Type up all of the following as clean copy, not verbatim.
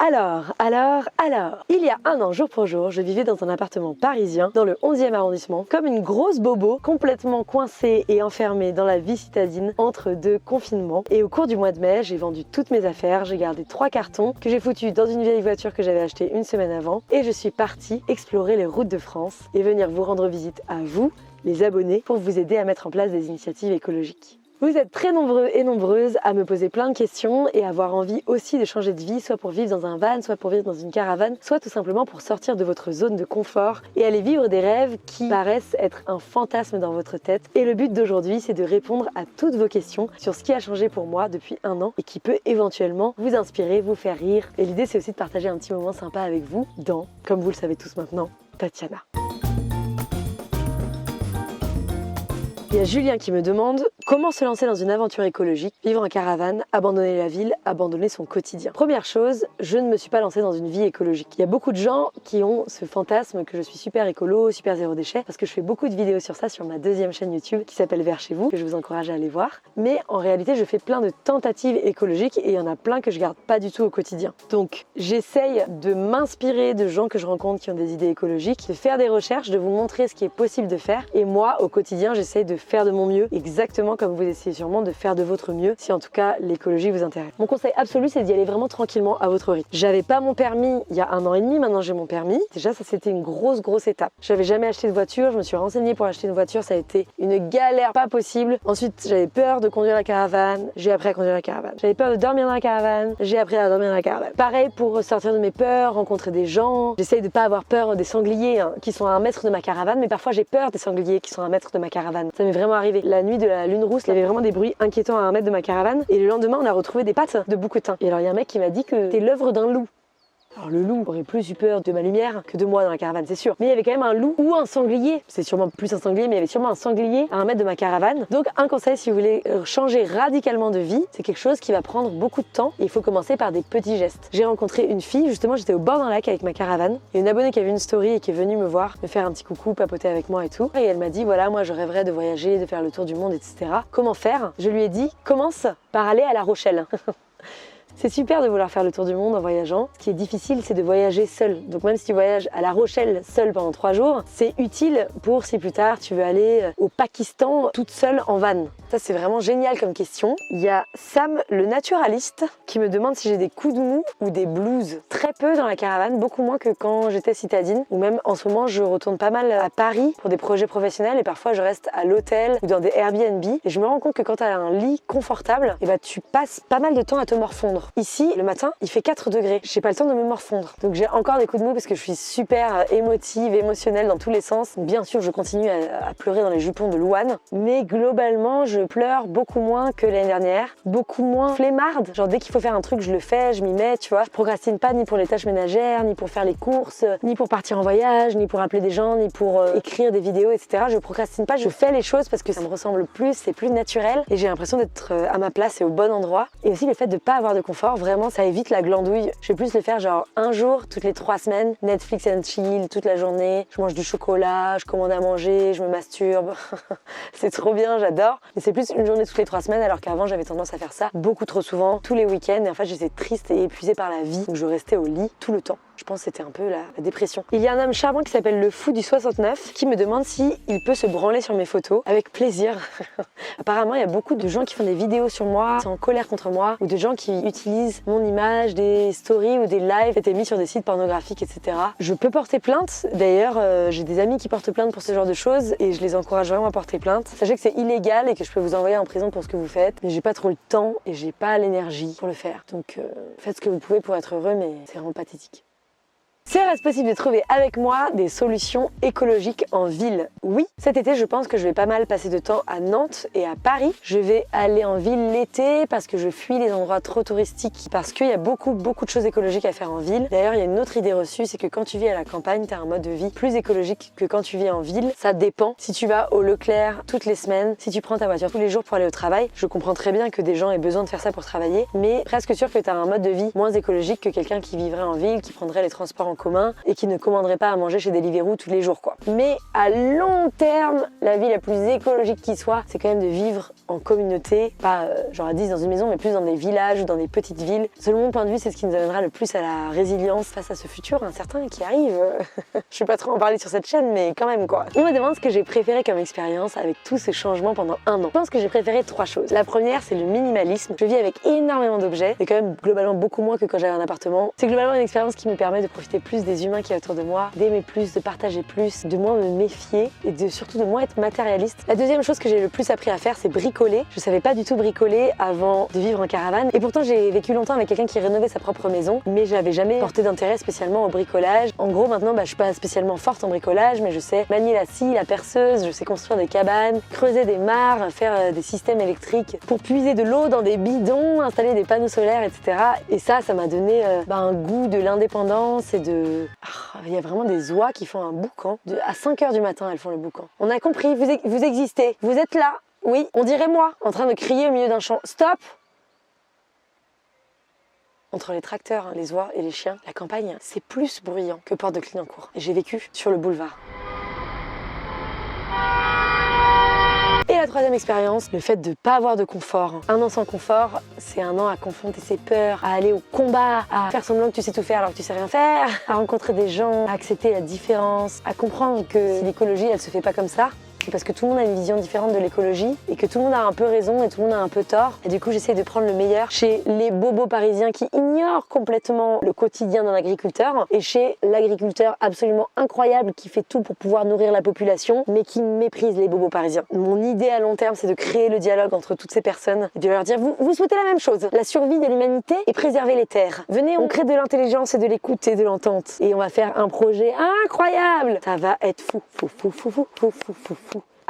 Alors, il y a un an, jour pour jour, je vivais dans un appartement parisien, dans le 11e arrondissement, comme une grosse bobo, complètement coincée et enfermée dans la vie citadine entre deux confinements. Et au cours du mois de mai, j'ai vendu toutes mes affaires, j'ai gardé 3 cartons que j'ai foutus dans une vieille voiture que j'avais achetée une semaine avant, et je suis partie explorer les routes de France et venir vous rendre visite à vous, les abonnés, pour vous aider à mettre en place des initiatives écologiques. Vous êtes très nombreux et nombreuses à me poser plein de questions et avoir envie aussi de changer de vie, soit pour vivre dans un van, soit pour vivre dans une caravane, soit tout simplement pour sortir de votre zone de confort et aller vivre des rêves qui paraissent être un fantasme dans votre tête. Et le but d'aujourd'hui, c'est de répondre à toutes vos questions sur ce qui a changé pour moi depuis un an et qui peut éventuellement vous inspirer, vous faire rire. Et l'idée, c'est aussi de partager un petit moment sympa avec vous dans, comme vous le savez tous maintenant, Tatiana. Il y a Julien qui me demande comment se lancer dans une aventure écologique, vivre en caravane, abandonner la ville, abandonner son quotidien. Première chose, je ne me suis pas lancée dans une vie écologique. Il y a beaucoup de gens qui ont ce fantasme que je suis super écolo, super zéro déchet, parce que je fais beaucoup de vidéos sur ça sur ma 2e chaîne YouTube qui s'appelle Vers chez vous, que je vous encourage à aller voir. Mais en réalité, je fais plein de tentatives écologiques et il y en a plein que je garde pas du tout au quotidien. Donc j'essaye de m'inspirer de gens que je rencontre qui ont des idées écologiques, de faire des recherches, de vous montrer ce qui est possible de faire. Et moi, au quotidien, j'essaye de faire de mon mieux, exactement comme vous essayez sûrement de faire de votre mieux, si en tout cas l'écologie vous intéresse. Mon conseil absolu, c'est d'y aller vraiment tranquillement à votre rythme. J'avais pas mon permis il y a 1 an et demi, maintenant j'ai mon permis. Déjà, ça c'était une grosse étape. J'avais jamais acheté de voiture, je me suis renseignée pour acheter une voiture, ça a été une galère pas possible. Ensuite, j'avais peur de conduire la caravane, j'ai appris à conduire la caravane. J'avais peur de dormir dans la caravane, j'ai appris à dormir dans la caravane. Pareil pour sortir de mes peurs, rencontrer des gens. J'essaye de pas avoir peur des sangliers qui sont à 1 mètre de ma caravane, mais parfois j'ai peur des sangliers qui sont à 1 mètre de ma caravane. Ça m'est vraiment arrivé. La nuit de la lune rousse, il y avait vraiment des bruits inquiétants à 1 mètre de ma caravane. Et le lendemain, on a retrouvé des pattes de bouquetin. Et alors, il y a un mec qui m'a dit que c'était l'œuvre d'un loup. Alors le loup aurait plus eu peur de ma lumière que de moi dans la caravane, c'est sûr. Mais il y avait quand même un loup ou un sanglier. C'est sûrement plus un sanglier, mais il y avait sûrement un sanglier à 1 mètre de ma caravane. Donc un conseil, si vous voulez changer radicalement de vie, c'est quelque chose qui va prendre beaucoup de temps et il faut commencer par des petits gestes. J'ai rencontré une fille, justement, j'étais au bord d'un lac avec ma caravane. Il y a une abonnée qui a vu une story et qui est venue me voir, me faire un petit coucou, papoter avec moi et tout. Et elle m'a dit, voilà, moi je rêverais de voyager, de faire le tour du monde, etc. Comment faire? Je lui ai dit, commence par aller à La Rochelle. C'est super de vouloir faire le tour du monde en voyageant. Ce qui est difficile, c'est de voyager seul. Donc même si tu voyages à La Rochelle seul pendant 3 jours, c'est utile pour si plus tard tu veux aller au Pakistan toute seule en van. Ça, c'est vraiment génial comme question. Il y a Sam, le naturaliste, qui me demande si j'ai des coups de mou ou des blues. Très peu dans la caravane, beaucoup moins que quand j'étais citadine. Ou même en ce moment, je retourne pas mal à Paris pour des projets professionnels et parfois je reste à l'hôtel ou dans des Airbnb. Et je me rends compte que quand tu as un lit confortable, tu passes pas mal de temps à te morfondre. Ici, le matin, il fait 4 degrés. J'ai pas le temps de me morfondre. Donc j'ai encore des coups de mou parce que je suis super émotive, émotionnelle dans tous les sens. Bien sûr, je continue à pleurer dans les jupons de Louane. Mais globalement, je pleure beaucoup moins que l'année dernière. Beaucoup moins flemmarde. Genre dès qu'il faut faire un truc, je le fais, je m'y mets, tu vois. Je procrastine pas ni pour les tâches ménagères, ni pour faire les courses, ni pour partir en voyage, ni pour appeler des gens, ni pour écrire des vidéos, etc. Je procrastine pas, je fais les choses parce que ça me ressemble plus, c'est plus naturel. Et j'ai l'impression d'être à ma place et au bon endroit. Et aussi le fait de pas avoir de confort, vraiment, ça évite la glandouille. Je vais plus le faire genre un jour toutes les 3 semaines, Netflix and chill toute la journée. Je mange du chocolat, je commande à manger, je me masturbe. C'est trop bien, j'adore. Mais c'est plus une journée toutes les 3 semaines, alors qu'avant j'avais tendance à faire ça beaucoup trop souvent, tous les week-ends. Et en fait, j'étais triste et épuisée par la vie, donc je restais au lit tout le temps. Je pense que c'était un peu la dépression. Il y a un homme charmant qui s'appelle le fou du 69 qui me demande si il peut se branler sur mes photos. Avec plaisir. Apparemment, il y a beaucoup de gens qui font des vidéos sur moi, qui sont en colère contre moi, ou de gens qui utilisent mon image, des stories ou des lives qui étaient mis sur des sites pornographiques, etc. Je peux porter plainte. D'ailleurs, j'ai des amis qui portent plainte pour ce genre de choses et je les encourage vraiment à porter plainte. Sachez que c'est illégal et que je peux vous envoyer en prison pour ce que vous faites, mais j'ai pas trop le temps et j'ai pas l'énergie pour le faire. Donc faites ce que vous pouvez pour être heureux, mais c'est vraiment pathétique. Serait-ce possible de trouver avec moi des solutions écologiques en ville? Oui, cet été je pense que je vais pas mal passer de temps à Nantes et à Paris. Je vais aller en ville l'été parce que je fuis les endroits trop touristiques, parce qu'il y a beaucoup de choses écologiques à faire en ville. D'ailleurs, il y a une autre idée reçue, c'est que quand tu vis à la campagne, tu as un mode de vie plus écologique que quand tu vis en ville. Ça dépend. Si tu vas au Leclerc toutes les semaines, si tu prends ta voiture tous les jours pour aller au travail, je comprends très bien que des gens aient besoin de faire ça pour travailler, mais presque sûr que tu as un mode de vie moins écologique que quelqu'un qui vivrait en ville, qui prendrait les transports en commun et qui ne commanderait pas à manger chez Deliveroo tous les jours, quoi. Mais à long terme, la vie la plus écologique qui soit, c'est quand même de vivre en communauté, pas genre à 10 dans une maison, mais plus dans des villages ou dans des petites villes. Selon mon point de vue, c'est ce qui nous amènera le plus à la résilience face à ce futur incertain qui arrive. Je vais pas trop en parler sur cette chaîne, mais quand même, quoi. On me demande ce que j'ai préféré comme expérience avec tous ces changements pendant un an. Je pense que j'ai préféré 3 choses. La première, c'est le minimalisme. Je vis avec énormément d'objets, et quand même globalement beaucoup moins que quand j'avais un appartement. C'est globalement une expérience qui me permet de profiter plus des humains qui y a autour de moi, d'aimer plus, de partager plus, de moins me méfier et surtout de moins être matérialiste. La deuxième chose que j'ai le plus appris à faire, c'est bricoler. Je savais pas du tout bricoler avant de vivre en caravane, et pourtant j'ai vécu longtemps avec quelqu'un qui rénovait sa propre maison, mais j'avais jamais porté d'intérêt spécialement au bricolage. En gros, maintenant, je suis pas spécialement forte en bricolage, mais je sais manier la scie, la perceuse, je sais construire des cabanes, creuser des mares, faire des systèmes électriques pour puiser de l'eau dans des bidons, installer des panneaux solaires, etc. Et ça m'a donné un goût de l'indépendance et de... Il y a vraiment des oies qui font un boucan. À 5h du matin, elles font le boucan. On a compris, vous existez, vous êtes là. Oui, on dirait moi, en train de crier au milieu d'un champ. Stop! Entre les tracteurs, les oies et les chiens, la campagne, c'est plus bruyant que Porte de Clignancourt. Et j'ai vécu sur le boulevard. Et la troisième expérience, le fait de ne pas avoir de confort. Un an sans confort, c'est un an à confronter ses peurs, à aller au combat, à faire semblant que tu sais tout faire alors que tu sais rien faire, à rencontrer des gens, à accepter la différence, à comprendre que si l'écologie, elle se fait pas comme ça, parce que tout le monde a une vision différente de l'écologie et que tout le monde a un peu raison et tout le monde a un peu tort. Et du coup, j'essaie de prendre le meilleur chez les bobos parisiens qui ignorent complètement le quotidien d'un agriculteur et chez l'agriculteur absolument incroyable qui fait tout pour pouvoir nourrir la population mais qui méprise les bobos parisiens. Mon idée à long terme, c'est de créer le dialogue entre toutes ces personnes et de leur dire vous souhaitez la même chose, la survie de l'humanité et préserver les terres. Venez, on crée de l'intelligence et de l'écoute et de l'entente et on va faire un projet incroyable. Ça va être fou.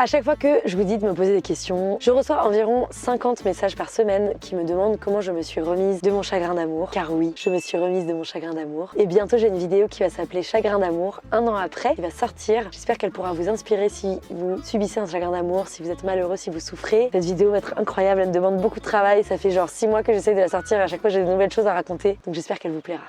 À chaque fois que je vous dis de me poser des questions, je reçois environ 50 messages par semaine qui me demandent comment je me suis remise de mon chagrin d'amour. Car oui, je me suis remise de mon chagrin d'amour. Et bientôt, j'ai une vidéo qui va s'appeler Chagrin d'amour, un an après. Elle va sortir. J'espère qu'elle pourra vous inspirer si vous subissez un chagrin d'amour, si vous êtes malheureux, si vous souffrez. Cette vidéo va être incroyable, elle me demande beaucoup de travail. Ça fait genre 6 mois que j'essaie de la sortir et à chaque fois, j'ai de nouvelles choses à raconter. Donc j'espère qu'elle vous plaira.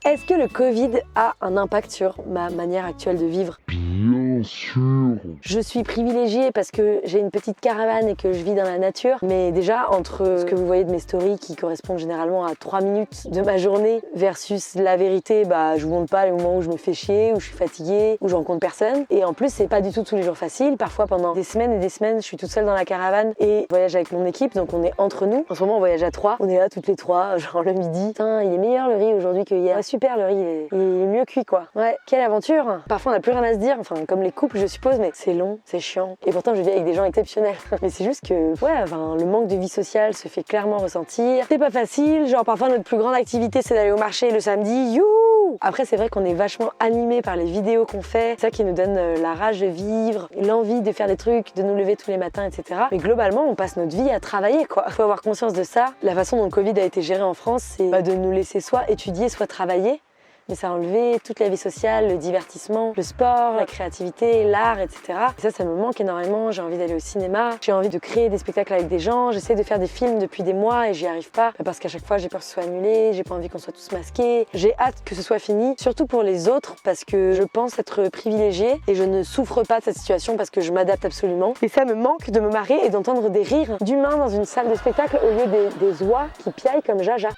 Est-ce que le Covid a un impact sur ma manière actuelle de vivre ? Bien sûr. Je suis privilégiée parce que j'ai une petite caravane et que je vis dans la nature. Mais déjà, entre ce que vous voyez de mes stories qui correspondent généralement à 3 minutes de ma journée versus la vérité, je vous montre pas les moments où je me fais chier, où je suis fatiguée, où je rencontre personne. Et en plus, c'est pas du tout tous les jours facile. Parfois, pendant des semaines et des semaines, je suis toute seule dans la caravane et je voyage avec mon équipe. Donc on est entre nous. En ce moment, on voyage à 3. On est là toutes les 3, genre le midi. Putain, il est meilleur le riz aujourd'hui que hier. Ouais, super, le riz, il est mieux cuit, quoi. Ouais, quelle aventure. Parfois, on n'a plus rien à se dire. Enfin, comme les couples, je suppose, mais c'est long, c'est chiant. Et pourtant, je vis avec des gens exceptionnels. Mais c'est juste que, le manque de vie sociale se fait clairement ressentir. C'est pas facile. Genre, parfois, notre plus grande activité, c'est d'aller au marché le samedi. Youhou! Après, c'est vrai qu'on est vachement animés par les vidéos qu'on fait. C'est ça qui nous donne la rage de vivre, l'envie de faire des trucs, de nous lever tous les matins, etc. Mais globalement, on passe notre vie à travailler, quoi. Faut avoir conscience de ça. La façon dont le Covid a été géré en France, c'est de nous laisser soit étudier, soit travailler. Mais ça a enlevé toute la vie sociale, le divertissement, le sport, la créativité, l'art, etc. Et ça me manque énormément. J'ai envie d'aller au cinéma, j'ai envie de créer des spectacles avec des gens. J'essaie de faire des films depuis des mois et j'y arrive pas parce qu'à chaque fois j'ai peur que ce soit annulé, j'ai pas envie qu'on soit tous masqués. J'ai hâte que ce soit fini, surtout pour les autres parce que je pense être privilégiée et je ne souffre pas de cette situation parce que je m'adapte absolument. Et ça me manque de me marrer et d'entendre des rires d'humains dans une salle de spectacle au lieu des oies qui piaillent comme Jaja.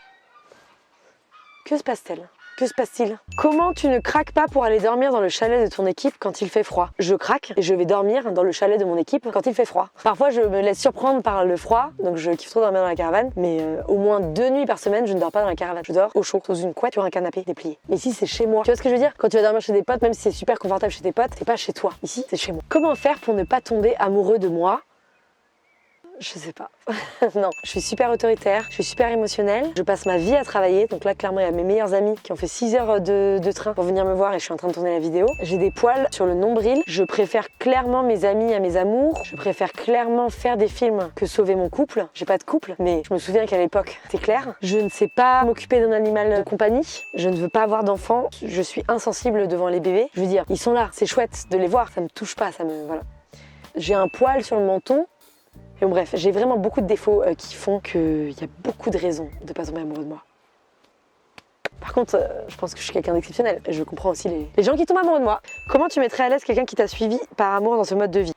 Que se passe-t-il ? Que se passe-t-il ? Comment tu ne craques pas pour aller dormir dans le chalet de ton équipe quand il fait froid ? Je craque et je vais dormir dans le chalet de mon équipe quand il fait froid. Parfois, je me laisse surprendre par le froid, donc je kiffe trop dormir dans la caravane, mais au moins 2 nuits par semaine, je ne dors pas dans la caravane. Je dors au chaud, sous une couette, sur un canapé déplié. Mais ici, c'est chez moi. Tu vois ce que je veux dire ? Quand tu vas dormir chez des potes, même si c'est super confortable chez tes potes, c'est pas chez toi. Ici, c'est chez moi. Comment faire pour ne pas tomber amoureux de moi ? Je sais pas. Non, je suis super autoritaire, je suis super émotionnelle, je passe ma vie à travailler. Donc là, clairement, il y a mes meilleurs amis qui ont fait 6 heures de train pour venir me voir et je suis en train de tourner la vidéo. J'ai des poils sur le nombril. Je préfère clairement mes amis à mes amours. Je préfère clairement faire des films que sauver mon couple. J'ai pas de couple, mais je me souviens qu'à l'époque, c'est clair. Je ne sais pas m'occuper d'un animal de compagnie. Je ne veux pas avoir d'enfants. Je suis insensible devant les bébés. Je veux dire, ils sont là, c'est chouette de les voir, ça me touche pas, voilà. J'ai un poil sur le menton. Et bon, bref, j'ai vraiment beaucoup de défauts qui font qu'il y a beaucoup de raisons de ne pas tomber amoureux de moi. Par contre, je pense que je suis quelqu'un d'exceptionnel. Et je comprends aussi les gens qui tombent amoureux de moi. Comment tu mettrais à l'aise quelqu'un qui t'a suivi par amour dans ce mode de vie?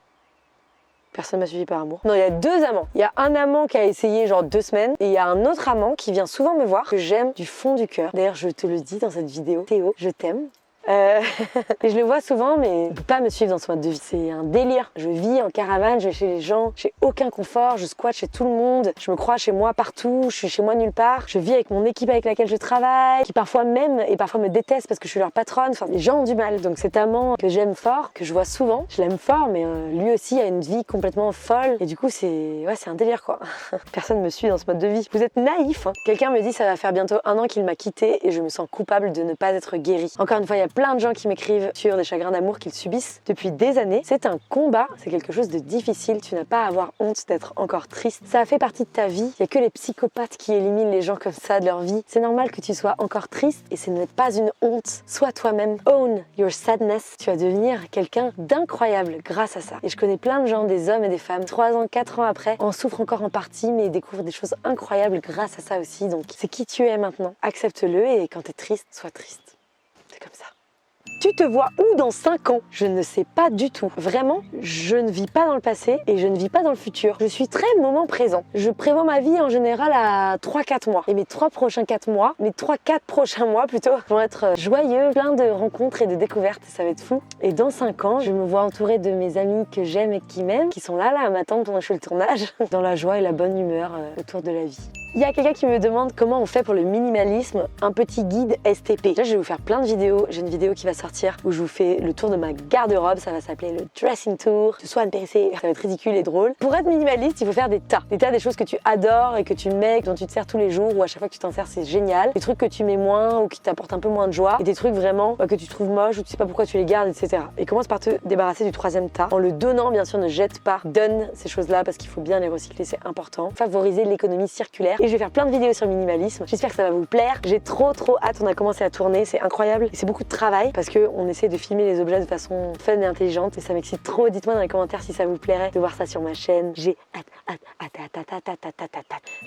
Personne m'a suivi par amour. Non, il y a 2 amants. Il y a un amant qui a essayé genre 2 semaines et il y a un autre amant qui vient souvent me voir, que j'aime du fond du cœur. D'ailleurs, je te le dis dans cette vidéo, Théo, je t'aime. Et je le vois souvent, mais il ne peut pas me suivre dans ce mode de vie. C'est un délire. Je vis en caravane, je vais chez les gens, j'ai aucun confort, je squatte chez tout le monde, je me crois chez moi partout, je suis chez moi nulle part. Je vis avec mon équipe avec laquelle je travaille, qui parfois m'aime et parfois me déteste parce que je suis leur patronne. Enfin, les gens ont du mal. Donc cet amant que j'aime fort, que je vois souvent, je l'aime fort, mais lui aussi a une vie complètement folle. Et du coup, c'est un délire quoi. Personne me suit dans ce mode de vie. Vous êtes naïf. Hein. Quelqu'un me dit ça va faire bientôt 1 an qu'il m'a quitté et je me sens coupable de ne pas être guérie. Encore une fois, il y a plein de gens qui m'écrivent sur des chagrins d'amour qu'ils subissent depuis des années. C'est un combat, c'est quelque chose de difficile. Tu n'as pas à avoir honte d'être encore triste. Ça a fait partie de ta vie. Il n'y a que les psychopathes qui éliminent les gens comme ça de leur vie. C'est normal que tu sois encore triste et ce n'est pas une honte. Sois toi-même. Own your sadness. Tu vas devenir quelqu'un d'incroyable grâce à ça. Et je connais plein de gens, des hommes et des femmes, 3 ans, 4 ans après, en souffrent encore en partie, mais découvrent des choses incroyables grâce à ça aussi. Donc c'est qui tu es maintenant. Accepte-le et quand tu es triste, sois triste. C'est comme ça. Tu te vois où dans 5 ans? Je ne sais pas du tout. Vraiment, je ne vis pas dans le passé et je ne vis pas dans le futur. Je suis très moment présent. Je prévois ma vie en général à 3-4 mois. Et mes 3 prochains 4 mois, mes 3-4 prochains mois plutôt, vont être joyeux, plein de rencontres et de découvertes. Ça va être fou. Et dans 5 ans, je me vois entourée de mes amis que j'aime et qui m'aiment, qui sont là à m'attendre pendant que je fais le tournage, dans la joie et la bonne humeur autour de la vie. Il y a quelqu'un qui me demande comment on fait pour le minimalisme, un petit guide STP. Là, je vais vous faire plein de vidéos. J'ai une vidéo qui va sortir où je vous fais le tour de ma garde-robe. Ça va s'appeler le dressing tour de Swan Périssé. Ça va être ridicule et drôle. Pour être minimaliste, il faut faire des tas. Des choses que tu adores et que tu mets, dont tu te sers tous les jours ou à chaque fois que tu t'en sers, c'est génial. Des trucs que tu mets moins ou qui t'apportent un peu moins de joie. Et des trucs vraiment que tu trouves moches ou tu sais pas pourquoi tu les gardes, etc. Et commence par te débarrasser du 3e tas. En le donnant, bien sûr, ne jette pas. Donne ces choses-là parce qu'il faut bien les recycler, c'est important. Favoriser l'économie circulaire. Et je vais faire plein de vidéos sur le minimalisme. J'espère que ça va vous plaire. J'ai trop hâte. On a commencé à tourner. C'est incroyable. Et c'est beaucoup de travail parce qu'on essaie de filmer les objets de façon fun et intelligente. Et ça m'excite trop. Dites-moi dans les commentaires si ça vous plairait de voir ça sur ma chaîne. J'ai hâte.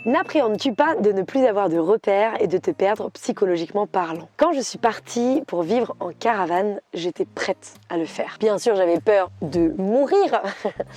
N'appréhendes-tu pas de ne plus avoir de repères et de te perdre psychologiquement parlant? Quand je suis partie pour vivre en caravane, j'étais prête à le faire. Bien sûr, j'avais peur de mourir,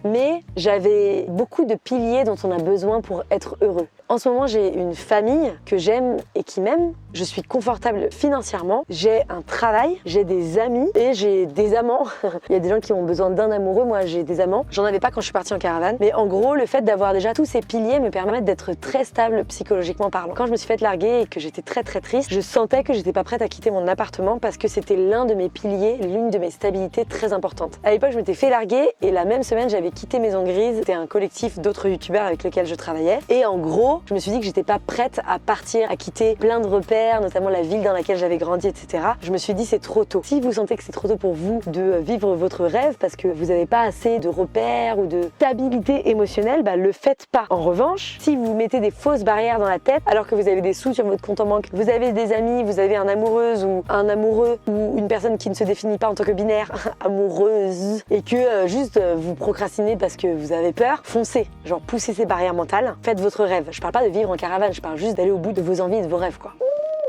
mais j'avais beaucoup de piliers dont on a besoin pour être heureux. En ce moment, j'ai une famille que j'aime et qui m'aime. Je suis confortable financièrement. J'ai un travail, j'ai des amis et j'ai des amants. Il y a des gens qui ont besoin d'un amoureux. Moi, j'ai des amants. J'en avais pas quand je suis partie en caravane. Mais en gros, le fait d'avoir déjà tous ces piliers me permet d'être très stable psychologiquement parlant. Quand je me suis faite larguer et que j'étais très triste, je sentais que j'étais pas prête à quitter mon appartement parce que c'était l'un de mes piliers, l'une de mes stabilités très importantes. À l'époque, je m'étais fait larguer et la même semaine, j'avais quitté Maison Grise. C'était un collectif d'autres youtubeurs avec lesquels je travaillais. Et en gros, je me suis dit que j'étais pas prête à partir, à quitter plein de repères, notamment la ville dans laquelle j'avais grandi, etc. Je me suis dit c'est trop tôt. Si vous sentez que c'est trop tôt pour vous de vivre votre rêve parce que vous n'avez pas assez de repères ou de stabilité émotionnelle, le faites pas. En revanche, si vous mettez des fausses barrières dans la tête alors que vous avez des sous sur votre compte en banque, vous avez des amis, vous avez un amoureuse ou un amoureux ou une personne qui ne se définit pas en tant que binaire, amoureuse, et que juste vous procrastinez parce que vous avez peur, foncez. Genre poussez ces barrières mentales, faites votre rêve. Je parle pas de vivre en caravane, je parle juste d'aller au bout de vos envies et de vos rêves quoi.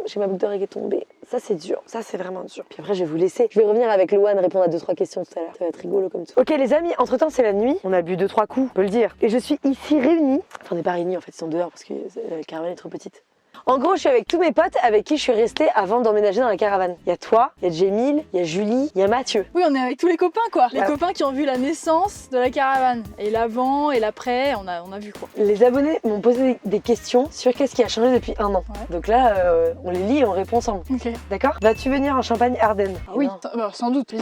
J'ai ma boucle d'oreille qui est tombée. Ça c'est dur, ça c'est vraiment dur. Puis après je vais vous laisser. Je vais revenir avec Louane répondre à 2-3 questions tout à l'heure. Ça va être rigolo comme tout. Ok les amis, entre temps c'est la nuit. On a bu 2-3 coups, on peut le dire. Et je suis ici réunie. Enfin on n'est pas réunis en fait, ils sont dehors parce que la caravane est trop petite. En gros, je suis avec tous mes potes avec qui je suis restée avant d'emménager dans la caravane. Il y a toi, il y a Jémile, il y a Julie, il y a Mathieu. Oui, on est avec tous les copains quoi. Les copains qui ont vu la naissance de la caravane. Et l'avant et l'après, on a vu quoi. Les abonnés m'ont posé des questions sur qu'est-ce qui a changé depuis 1 an. Ouais. Donc là, on les lit et on répond ensemble. Ok. D'accord? Vas-tu venir en Champagne-Ardenne? Ah oui, sans doute.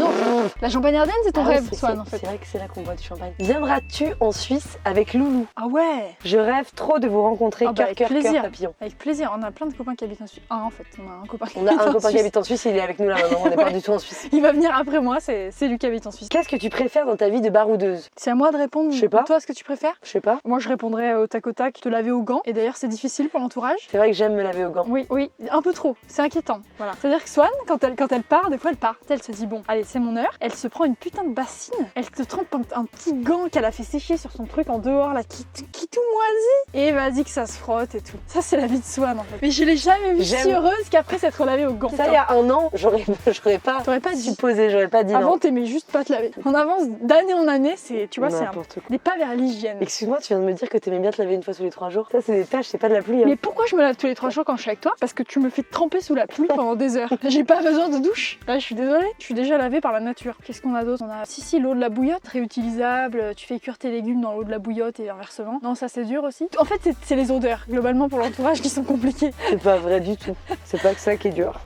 La Champagne-Ardenne, c'est ton rêve, Swan, en fait. C'est vrai que c'est là qu'on boit du champagne. Viendras-tu en Suisse avec Loulou? Ah ouais. Je rêve trop de vous rencontrer, cœur papillon. Avec plaisir. On a plein de copains qui habitent en Suisse. En fait, on a un copain qui habite en Suisse, il est avec nous là maintenant, on n'est pas du tout en Suisse. Il va venir après moi, c'est lui qui habite en Suisse. Qu'est-ce que tu préfères dans ta vie de baroudeuse? C'est à moi de répondre. Je sais pas. Toi, ce que tu préfères? Je sais pas. Moi, je répondrais au tac au tac, te laver aux gants. Et d'ailleurs, c'est difficile pour l'entourage. C'est vrai que j'aime me laver aux gants. Oui, un peu trop. C'est inquiétant. Voilà. C'est-à-dire que Swan, quand elle part, des fois elle part. Elle se dit bon, allez, c'est mon heure. Elle se prend une putain de bassine. Elle te trempe un petit gant qu'elle a fait sécher sur son truc en dehors là, qui tout moisi. Et vas-y que ça se frotte et tout. Ça, c'est la vie de Swan. caravane en fait. Mais je l'ai jamais vue si J'aime. heureuse qu'après s'être lavée au gant. Ça, il y a un an, j'aurais pas T'aurais pas dit. supposé, j'aurais pas dit non. Avant, t'aimais juste pas te laver. On avance d'année en année, c'est, tu vois, c'est N'importe quoi. des pas vers l'hygiène. Excuse-moi, tu viens de me dire que t'aimais bien te laver une fois tous les 3 jours. Ça, c'est des tâches, c'est pas de la pluie. Hein. Mais pourquoi je me lave tous les 3 jours quand je suis avec toi? Parce que tu me fais tremper sous la pluie pendant des heures. J'ai pas besoin de douche. Là, je suis désolée. Je suis déjà lavée par la nature. Qu'est-ce qu'on a d'autre? On a si l'eau de la bouillotte, réutilisable. Tu fais cuire tes légumes dans l'eau de la bouillotte et inversement. Non, ça c'est dur aussi. En fait, c'est les odeurs globalement pour l'entourage qui sont compliquées. C'est pas vrai du tout. C'est pas que ça qui est dur.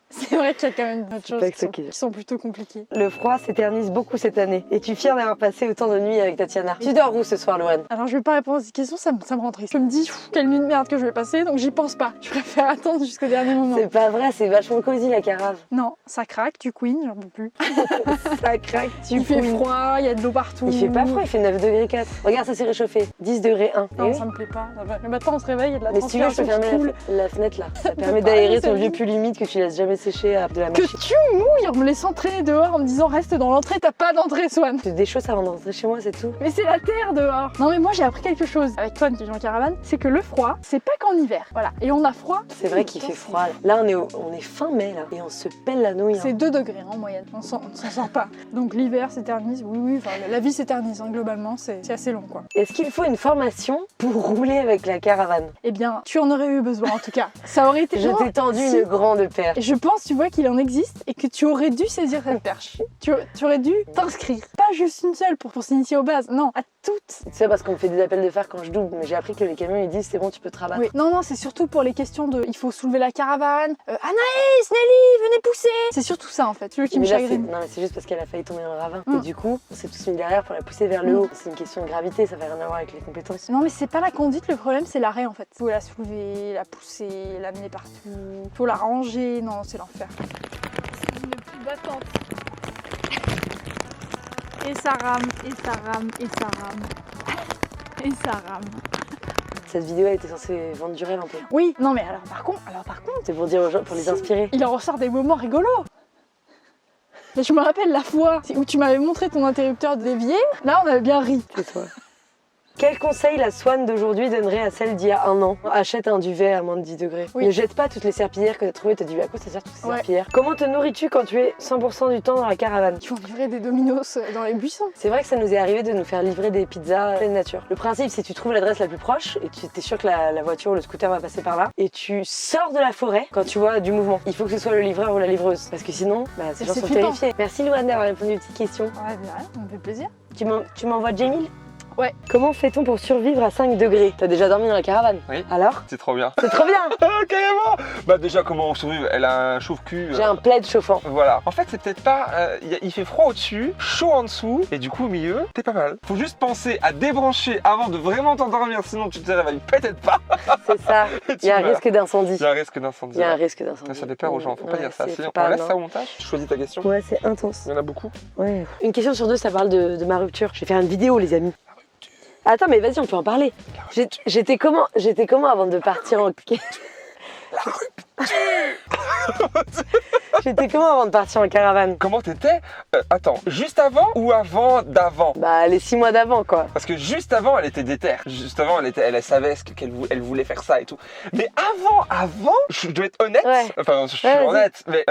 C'est vrai qu'il y a quand même d'autres choses pas que ça qui qui est- sont plutôt compliquées. Le froid s'éternise beaucoup cette année. Es-tu fière d'avoir passé autant de nuits avec Tatiana? Tu dors où ce soir, Louane? Alors je vais pas répondre à cette question, ça me rend triste. Je me dis, pff, quelle nuit de merde que je vais passer, donc j'y pense pas. Je préfère attendre jusqu'au dernier moment. C'est pas vrai, c'est vachement cosy la carave. Non, ça craque, tu couines, j'en peux plus. Ça craque, tu Il fait fouilles. froid, il y a de l'eau partout. Il fait pas froid, il fait 9 degrés 4. Regarde, ça s'est réchauffé. 10 degrés 1. Non, Eh oui. ça me plaît pas. Le matin, on se réveille, il y a de la Mais si tu veux, je peux transpiration fermer qui coule. la fenêtre là. Ça permet pas d'aérer aller, ton ça vieux dit. pull humide que tu laisses jamais sécher à de la Que machine. tu mouilles en me laissant traîner dehors en me disant reste dans l'entrée, t'as pas d'entrée, Swan. Tu te déchausses avant d'entrer chez moi, c'est tout. Mais c'est la terre dehors. Non mais moi j'ai appris quelque chose avec Swan qui vit en caravane, c'est que le froid, c'est pas qu'en hiver. Voilà. Et on a froid. C'est vrai qu'il fait froid. Là, on est fin mai là et on se pèle la nouille. C'est Hein. 2 degrés en moyenne, on s'en sort pas. Donc l'hiver s'éternise, oui, enfin la vie s'éternise hein, globalement, c'est assez long quoi. Est-ce qu'il faut une formation pour rouler avec la caravane? Eh bien, tu en aurais eu besoin en tout cas. Ça aurait été. Je Non, t'ai tendu si. une grande perche. Et je pense, tu vois, qu'il en existe et que tu aurais dû saisir cette perche. Tu aurais dû t'inscrire. Pas juste une seule pour s'initier aux bases, non, à toutes. C'est ça parce qu'on me fait des appels de phare quand je double, mais j'ai appris que les camions ils disent c'est bon, tu peux te rabattre. Oui. Non, c'est surtout pour les questions de il faut soulever la caravane. Anaïs, Nelly, venez pousser. C'est surtout ça en fait, celui qui me Mais là, chagrine. non, mais c'est juste parce qu'elle a failli tomber dans le ravin. Mm. Et du coup, on s'est tous mis derrière pour la pousser vers le haut. C'est une question de gravité, ça n'a rien à voir avec les compétences. Non mais c'est pas la conduite, le problème c'est l'arrêt en fait. Faut la soulever, la pousser, l'amener partout. Faut la ranger, non c'est l'enfer. C'est une plus battante. Et ça rame, et ça rame, et ça rame. Et ça rame. Cette vidéo elle était censée vendre du rêve un peu. Oui, non mais alors par contre, C'est pour dire aux gens, pour les Si. inspirer. il en ressort des moments rigolos. Mais je me rappelle la fois où tu m'avais montré ton interrupteur d'évier, là on avait bien ri. C'est toi. Quel conseil la Swan d'aujourd'hui donnerait à celle d'il y a un an? Achète un duvet à moins de 10 degrés. Oui. Ne jette pas toutes les serpillères que tu as trouvées. Tu as dit à quoi ça sert toutes ces Ouais. serpillères? Comment te nourris-tu quand tu es 100% du temps dans la caravane? Tu vas livrer des dominos dans les buissons. C'est vrai que ça nous est arrivé de nous faire livrer des pizzas pleine nature. Le principe, c'est que tu trouves l'adresse la plus proche et tu es sûr que la voiture ou le scooter va passer par là. Et tu sors de la forêt quand tu vois du mouvement. Il faut que ce soit le livreur ou la livreuse. Parce que sinon, ces gens c'est sont flippant. terrifiés. Merci Louane d'avoir répondu aux petites questions. Ouais, mais ouais, ça me fait plaisir. Tu m'envoies Jamil? Ouais. Comment fait-on pour survivre à 5 degrés? T'as déjà dormi dans la caravane? Oui. Alors? C'est trop bien. C'est trop bien! Ah, carrément. Bah déjà, comment on survive? Elle a un chauffe-cul. J'ai un plaid chauffant. Voilà. En fait, c'est peut-être pas... il fait froid au-dessus, chaud en dessous, et du coup, au milieu, t'es pas mal. Faut juste penser à débrancher avant de vraiment t'endormir, sinon tu te réveilles peut-être pas. C'est ça. Et tu Il y a un meurs. risque d'incendie. Il y a un risque d'incendie. Il y a un risque d'incendie. Ça fait peur aux gens, faut pas Ouais, dire ça. c'est- Si faut on pas, laisse non. ça au montage, tu choisis ta question. Ouais, c'est intense. Il y en a beaucoup. Ouais. Une question sur 2, ça parle de ma rupture. Je vais faire une vidéo, les amis. Attends, mais vas-y, on peut en parler. J'étais comment avant de partir en... J'étais comment avant de partir en caravane? Comment t'étais Attends, juste avant ou avant d'avant? Bah, les 6 mois d'avant, quoi. Parce que juste avant, elle était déterre. Juste avant, elle savait elle voulait faire ça et tout. Mais avant, je dois être honnête. Ouais. Enfin, je suis Ouais, vas-y. honnête. Mais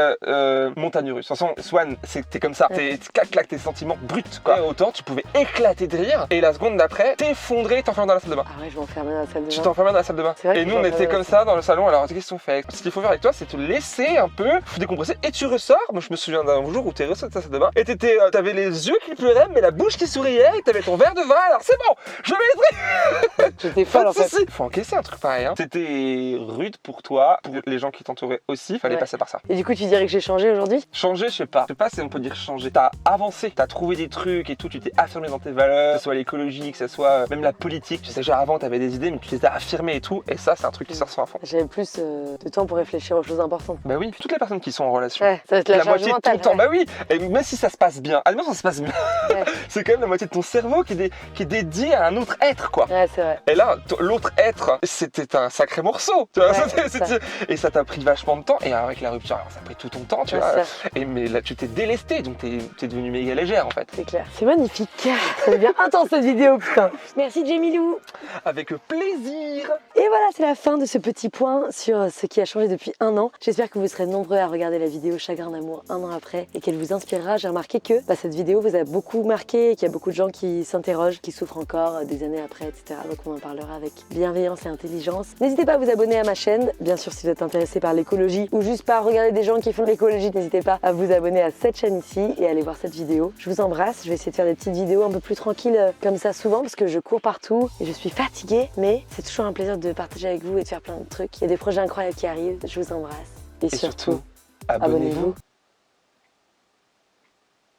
montagne russe. De toute façon, Swan, t'es comme ça. Ouais. T'es claques tes sentiments bruts, quoi. Et autant, tu pouvais éclater de rire. Et la seconde d'après, t'effondrer, t'enfermer dans la salle de bain. Ah ouais, je m'enfermais dans la salle de Tu bain. t'enfermais dans la salle de bain. C'est vrai Et que nous, on je était m'enfermais comme ça dans le salon. Alors, qu'est-ce qu'on fait? Ce qu'il faut faire avec toi, c'est te laisser un peu décompresser et tu ressors. Moi, je me souviens d'un jour où t'es ressorti de ta salle de bain et t'avais les yeux qui pleuraient, mais la bouche qui souriait et t'avais ton verre de vin. Alors, c'est bon, je vais J'étais pas folle, de en fait. soucis. Faut encaisser un truc pareil. Hein. C'était rude pour toi, pour les gens qui t'entouraient aussi. Fallait Ouais. passer par ça. Et du coup, tu dirais que j'ai changé aujourd'hui? Changer, je sais pas. Je sais pas si on peut dire changer. T'as avancé, t'as trouvé des trucs et tout. Tu t'es affirmé dans tes valeurs, que ce soit l'écologie, que ce soit même la politique. Tu sais, déjà avant, t'avais des idées, mais tu les as affirmées et tout. Et ça, c'est un truc qui se ressent à fond. J'avais plus de temps pour réfléchir aux choses importantes. Bah oui. Toutes les personnes qui sont en relation relation. Ouais, ça va être la charge moitié de mentale. ton temps, ouais. bah oui, et même si ça se passe bien, admettons ça se passe bien, Ouais. c'est quand même la moitié de ton cerveau qui est dédié à un autre être, quoi. Ouais, c'est vrai. Et là, l'autre être, c'était un sacré morceau, tu vois, Ouais, et ça t'a pris vachement de temps, et avec la rupture, alors, ça a pris tout ton temps, tu Ouais, vois, ça, mais là, tu t'es délesté, donc t'es devenue méga légère, en fait. c'est clair. C'est magnifique. Ça devient intense cette vidéo, putain. Merci Jamilou. Avec plaisir. Et voilà, c'est la fin de ce petit point sur ce qui a changé depuis 1 an. J'espère que vous serez nombreux à regarder la vidéo Chagrin d'amour 1 an après et qu'elle vous inspirera. J'ai remarqué que cette vidéo vous a beaucoup marqué et qu'il y a beaucoup de gens qui s'interrogent, qui souffrent encore des années après, etc. Donc on en parlera avec bienveillance et intelligence. N'hésitez pas à vous abonner à ma chaîne. Bien sûr, si vous êtes intéressé par l'écologie ou juste par regarder des gens qui font de l'écologie, n'hésitez pas à vous abonner à cette chaîne ici et à aller voir cette vidéo. Je vous embrasse. Je vais essayer de faire des petites vidéos un peu plus tranquilles comme ça souvent parce que je cours partout et je suis fatiguée. Mais c'est toujours un plaisir de partager avec vous et de faire plein de trucs. Il y a des projets incroyables qui arrivent. Je vous embrasse. Et surtout, abonnez-vous.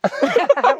abonnez-vous.